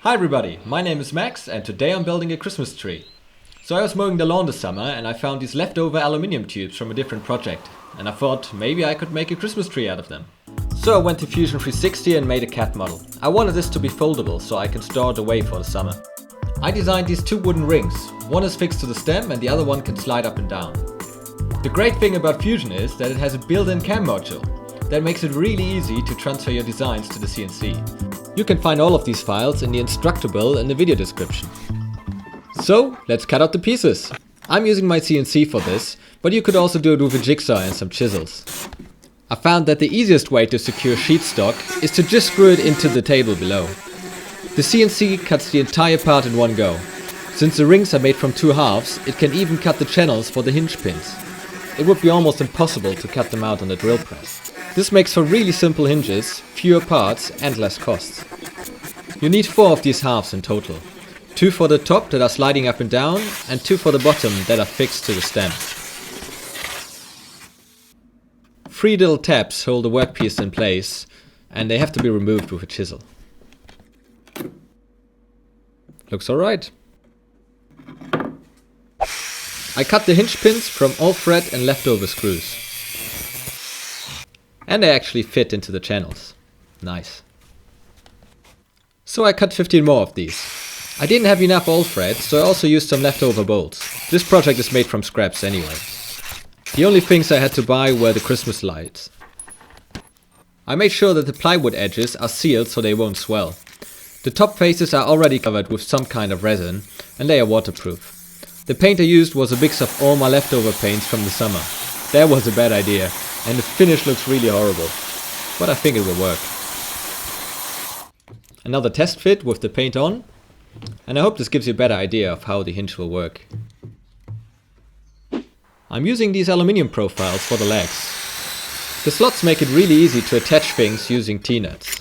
Hi everybody, my name is Max and today I'm building a Christmas tree. So I was mowing the lawn this summer and I found these leftover aluminium tubes from a different project. And I thought maybe I could make a Christmas tree out of them. So I went to Fusion 360 and made a CAD model. I wanted this to be foldable so I can store it away for the summer. I designed these two wooden rings. One is fixed to the stem and the other one can slide up and down. The great thing about Fusion is that it has a built-in CAM module. That makes it really easy to transfer your designs to the CNC. You can find all of these files in the instructable in the video description. So, let's cut out the pieces. I'm using my CNC for this, but you could also do it with a jigsaw and some chisels. I found that the easiest way to secure sheet stock is to just screw it into the table below. The CNC cuts the entire part in one go. Since the rings are made from two halves, it can even cut the channels for the hinge pins. It would be almost impossible to cut them out on the drill press. This makes for really simple hinges, fewer parts and less costs. You need 4 of these halves in total. 2 for the top that are sliding up and down and 2 for the bottom that are fixed to the stem. 3 little tabs hold the workpiece in place and they have to be removed with a chisel. Looks alright. I cut the hinge pins from all thread and leftover screws. And they actually fit into the channels. Nice. So I cut 15 more of these. I didn't have enough all thread, so I also used some leftover bolts. This project is made from scraps anyway. The only things I had to buy were the Christmas lights. I made sure that the plywood edges are sealed so they won't swell. The top faces are already covered with some kind of resin and they are waterproof. The paint I used was a mix of all my leftover paints from the summer. That was a bad idea. And the finish looks really horrible, but I think it will work. Another test fit with the paint on, and I hope this gives you a better idea of how the hinge will work. I'm using these aluminium profiles for the legs. The slots make it really easy to attach things using T-nuts.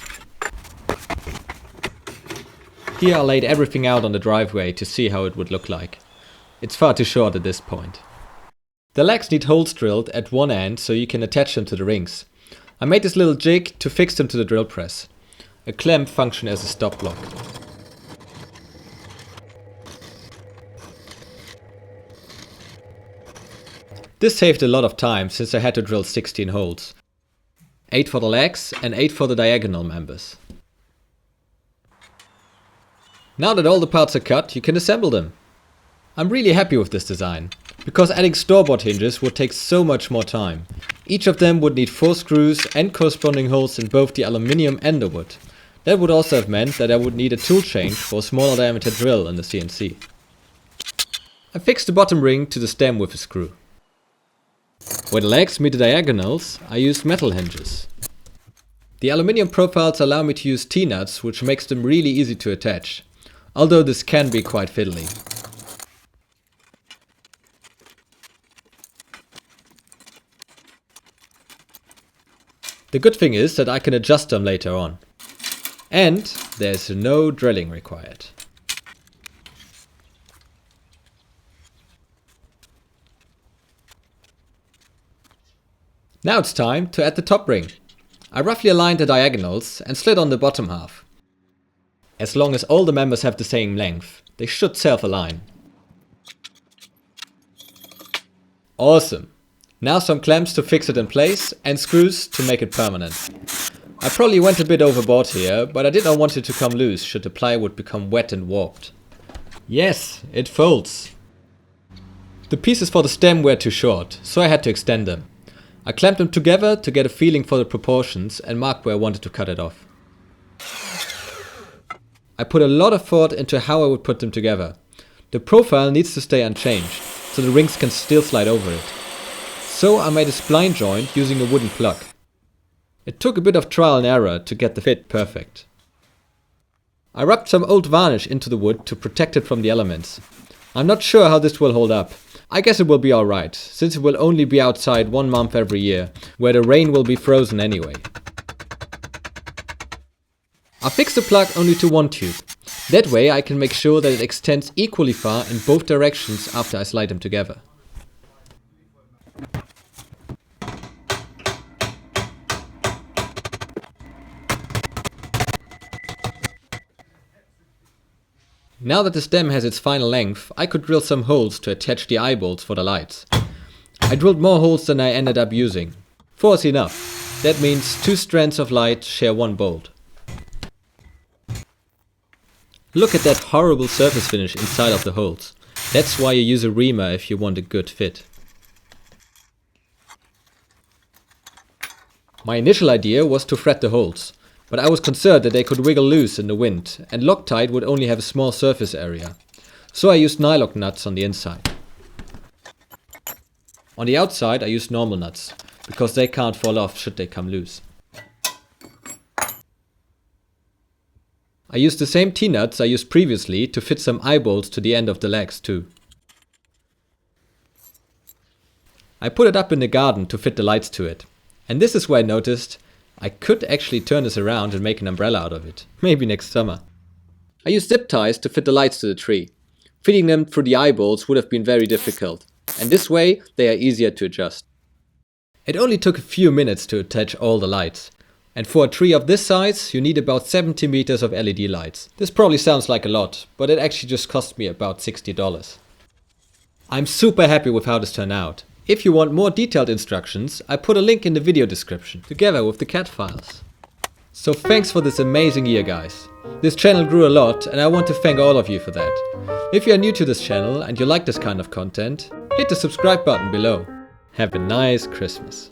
Here I laid everything out on the driveway to see how it would look like. It's far too short at this point. The legs need holes drilled at one end so you can attach them to the rings. I made this little jig to fix them to the drill press. A clamp functions as a stop block. This saved a lot of time since I had to drill 16 holes. 8 for the legs and 8 for the diagonal members. Now that all the parts are cut, you can assemble them. I'm really happy with this design, because adding store-bought hinges would take so much more time. Each of them would need 4 screws and corresponding holes in both the aluminium and the wood. That would also have meant that I would need a tool change for a smaller diameter drill in the CNC. I fixed the bottom ring to the stem with a screw. Where the legs meet the diagonals, I used metal hinges. The aluminium profiles allow me to use T-nuts, which makes them really easy to attach, although this can be quite fiddly. The good thing is that I can adjust them later on. And there's no drilling required. Now it's time to add the top ring. I roughly aligned the diagonals and slid on the bottom half. As long as all the members have the same length, they should self-align. Awesome! Now some clamps to fix it in place and screws to make it permanent. I probably went a bit overboard here, but I did not want it to come loose should the plywood become wet and warped. Yes, it folds. The pieces for the stem were too short, so I had to extend them. I clamped them together to get a feeling for the proportions and marked where I wanted to cut it off. I put a lot of thought into how I would put them together. The profile needs to stay unchanged, so the rings can still slide over it. So I made a spline joint using a wooden plug. It took a bit of trial and error to get the fit perfect. I rubbed some old varnish into the wood to protect it from the elements. I'm not sure how this will hold up. I guess it will be alright, since it will only be outside 1 month every year, where the rain will be frozen anyway. I fixed the plug only to one tube. That way I can make sure that it extends equally far in both directions after I slide them together. Now that the stem has its final length, I could drill some holes to attach the eyebolts for the lights. I drilled more holes than I ended up using. 4 is enough. That means 2 strands of light share 1 bolt. Look at that horrible surface finish inside of the holes. That's why you use a reamer if you want a good fit. My initial idea was to thread the holes, but I was concerned that they could wiggle loose in the wind and Loctite would only have a small surface area. So I used nylock nuts on the inside. On the outside I used normal nuts, because they can't fall off should they come loose. I used the same T-nuts I used previously to fit some eyebolts to the end of the legs too. I put it up in the garden to fit the lights to it. And this is where I noticed I could actually turn this around and make an umbrella out of it. Maybe next summer. I used zip ties to fit the lights to the tree. Fitting them through the eyebolts would have been very difficult. And this way they are easier to adjust. It only took a few minutes to attach all the lights. And for a tree of this size you need about 70 meters of LED lights. This probably sounds like a lot, but it actually just cost me about $60. I'm super happy with how this turned out. If you want more detailed instructions, I put a link in the video description, together with the CAD files. So thanks for this amazing year, guys. This channel grew a lot and I want to thank all of you for that. If you are new to this channel and you like this kind of content, hit the subscribe button below. Have a nice Christmas.